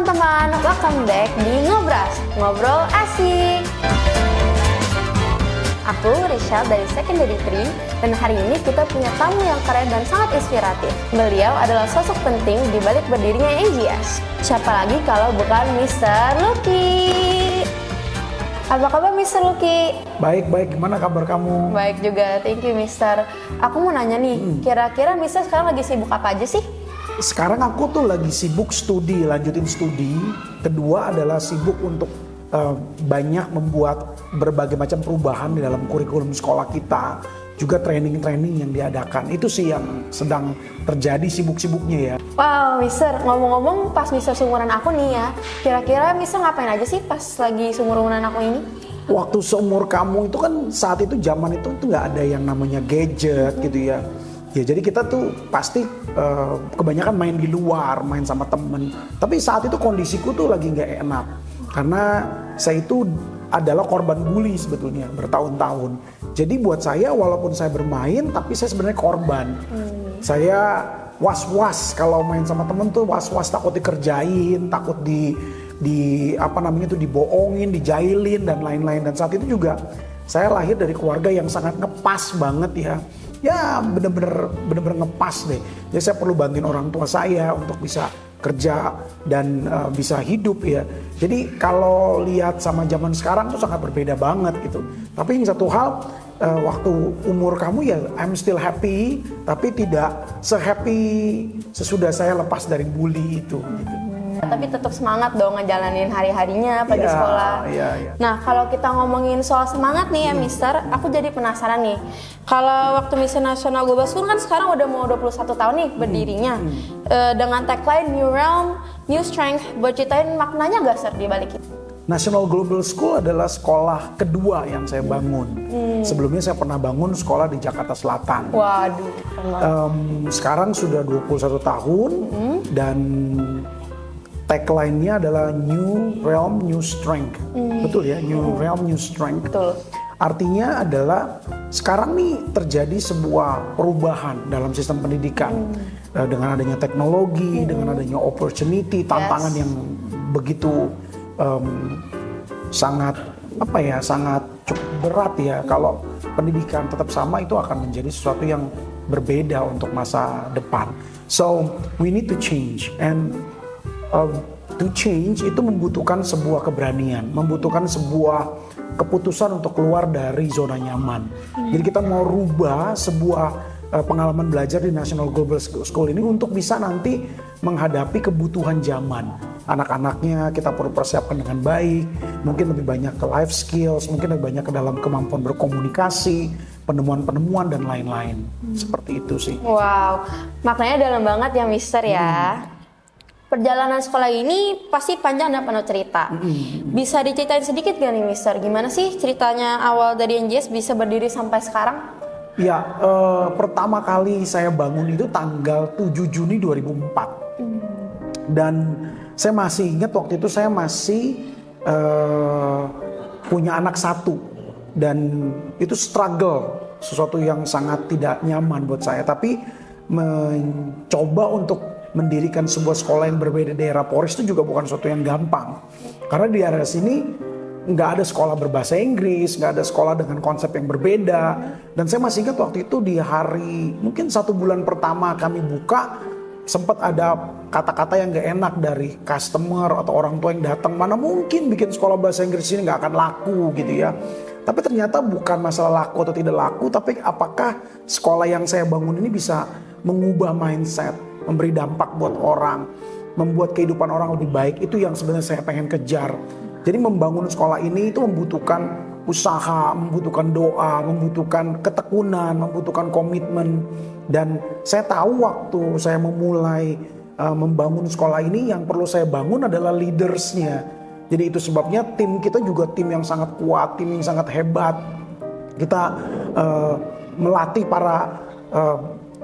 teman-teman, welcome back di Ngobras, Ngobrol Asik. Aku Rishal dari Secondary 3 dan hari ini kita punya tamu yang keren dan sangat inspiratif. Beliau adalah sosok penting di balik berdirinya NGS. Siapa lagi kalau bukan Mr. Lucky. Apa kabar Mr. Lucky? Baik, gimana kabar kamu? Baik juga, thank you Mr. Aku mau nanya nih, kira-kira Mr. sekarang lagi sibuk apa aja sih? Sekarang aku tuh lagi sibuk studi, lanjutin studi. Kedua adalah sibuk untuk banyak membuat berbagai macam perubahan di dalam kurikulum sekolah kita. Juga training-training yang diadakan. Itu sih yang sedang terjadi sibuk-sibuknya ya. Wow, Mister, ngomong-ngomong pas Mister seumuran aku nih ya, kira-kira Mister ngapain aja sih pas lagi seumuran aku ini? Waktu seumur kamu itu kan saat itu zaman itu tuh nggak ada yang namanya gadget gitu ya. Ya jadi kita tuh pasti kebanyakan main di luar, main sama temen. Tapi saat itu kondisiku tuh lagi nggak enak. Karena saya itu adalah korban bully sebetulnya bertahun-tahun. Jadi buat saya walaupun saya bermain tapi saya sebenarnya korban. Saya was-was kalau main sama temen tuh was-was, takut dikerjain, takut dibohongin, dijailin dan lain-lain. Dan saat itu juga saya lahir dari keluarga yang sangat ngepas banget ya. Ya bener-bener ngepas deh. Jadi saya perlu bantuin orang tua saya untuk bisa kerja dan bisa hidup ya. Jadi kalau lihat sama zaman sekarang tuh sangat berbeda banget gitu. Tapi yang satu hal, waktu umur kamu ya I'm still happy, tapi tidak se-happy sesudah saya lepas dari bully itu gitu. Tapi tetap semangat dong ngejalanin hari-harinya pergi sekolah. Iya. Nah, kalau kita ngomongin soal semangat nih ya Mister, aku jadi penasaran nih. Kalau waktu Misi Nasional Global School kan sekarang udah mau 21 tahun nih berdirinya. Dengan tagline New Realm, New Strength, buat ceritain maknanya gak Sir di balik itu? National Global School adalah sekolah kedua yang saya bangun. Sebelumnya saya pernah bangun sekolah di Jakarta Selatan. Waduh, keren banget. Sekarang sudah 21 tahun dan tagline-nya adalah New Realm, New Strength. Betul ya, New Realm, New Strength. Betul. Artinya adalah sekarang nih terjadi sebuah perubahan dalam sistem pendidikan. Dengan adanya teknologi, dengan adanya opportunity, tantangan yang begitu sangat cukup berat ya. Kalau pendidikan tetap sama itu akan menjadi sesuatu yang berbeda untuk masa depan. So we need to change and to change itu membutuhkan sebuah keberanian, membutuhkan sebuah keputusan untuk keluar dari zona nyaman. Jadi kita mau rubah sebuah pengalaman belajar di National Global School ini untuk bisa nanti menghadapi kebutuhan zaman. Anak-anaknya kita perlu persiapkan dengan baik, mungkin lebih banyak ke life skills, mungkin lebih banyak ke dalam kemampuan berkomunikasi, penemuan-penemuan dan lain-lain. Seperti itu sih. Wow, maknanya dalam banget ya Mister ya. Perjalanan sekolah ini pasti panjang dan penuh cerita. Bisa diceritain sedikit gak nih Mister? Gimana sih ceritanya awal dari NGS bisa berdiri sampai sekarang? Ya, pertama kali saya bangun itu tanggal 7 Juni 2004. Dan saya masih ingat waktu itu saya masih punya anak satu. Dan itu struggle, sesuatu yang sangat tidak nyaman buat saya. Tapi mencoba untuk mendirikan sebuah sekolah yang berbeda di daerah Polres itu juga bukan sesuatu yang gampang. Karena di area sini nggak ada sekolah berbahasa Inggris, nggak ada sekolah dengan konsep yang berbeda. Dan saya masih ingat waktu itu di hari mungkin 1 bulan pertama kami buka, sempat ada kata-kata yang nggak enak dari customer atau orang tua yang datang. Mana mungkin bikin sekolah bahasa Inggris ini nggak akan laku gitu ya. Tapi ternyata bukan masalah laku atau tidak laku, tapi apakah sekolah yang saya bangun ini bisa mengubah mindset, memberi dampak buat orang, membuat kehidupan orang lebih baik. Itu yang sebenarnya saya pengen kejar. Jadi membangun sekolah ini itu membutuhkan usaha, membutuhkan doa, membutuhkan ketekunan, membutuhkan komitmen. Dan saya tahu waktu saya memulai membangun sekolah ini, yang perlu saya bangun adalah leadersnya. Jadi itu sebabnya tim kita juga tim yang sangat kuat, tim yang sangat hebat. Kita melatih para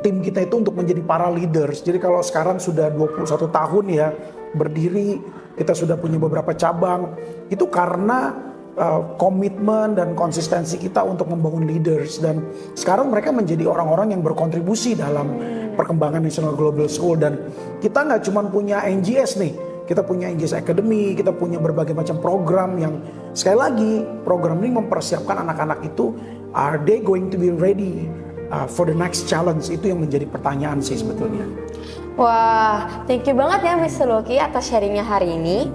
tim kita itu untuk menjadi para leaders. Jadi kalau sekarang sudah 21 tahun ya berdiri, kita sudah punya beberapa cabang. Itu karena komitmen dan konsistensi kita untuk membangun leaders. Dan sekarang mereka menjadi orang-orang yang berkontribusi dalam perkembangan National Global School. Dan kita nggak cuma punya NGS nih, Kita punya NGS Academy, kita punya berbagai macam program yang sekali lagi program ini mempersiapkan anak-anak itu, are they going to be ready for the next challenge? Itu yang menjadi pertanyaan sih sebetulnya. Wah, thank you banget ya Mr. Lucky atas sharingnya hari ini.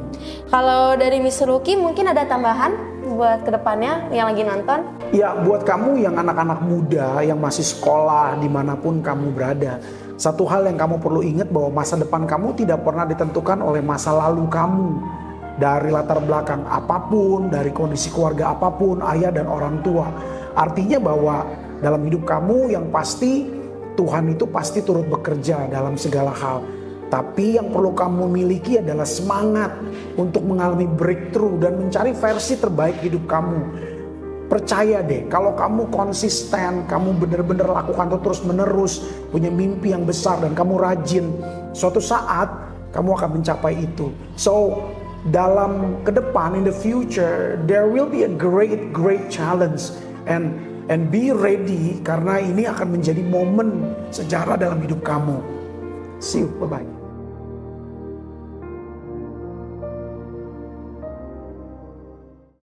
Kalau dari Mr. Lucky mungkin ada tambahan buat kedepannya yang lagi nonton? Ya, buat kamu yang anak-anak muda yang masih sekolah dimanapun kamu berada, satu hal yang kamu perlu ingat bahwa masa depan kamu tidak pernah ditentukan oleh masa lalu kamu. Dari latar belakang apapun, dari kondisi keluarga apapun, ayah dan orang tua. Artinya bahwa dalam hidup kamu yang pasti Tuhan itu pasti turut bekerja dalam segala hal. Tapi yang perlu kamu miliki adalah semangat untuk mengalami breakthrough dan mencari versi terbaik hidup kamu. Percaya deh, kalau kamu konsisten, kamu benar-benar lakukan itu terus menerus, punya mimpi yang besar dan kamu rajin, suatu saat kamu akan mencapai itu. So, dalam ke depan, in the future, there will be a great challenge and be ready karena ini akan menjadi momen sejarah dalam hidup kamu. See you, bye-bye.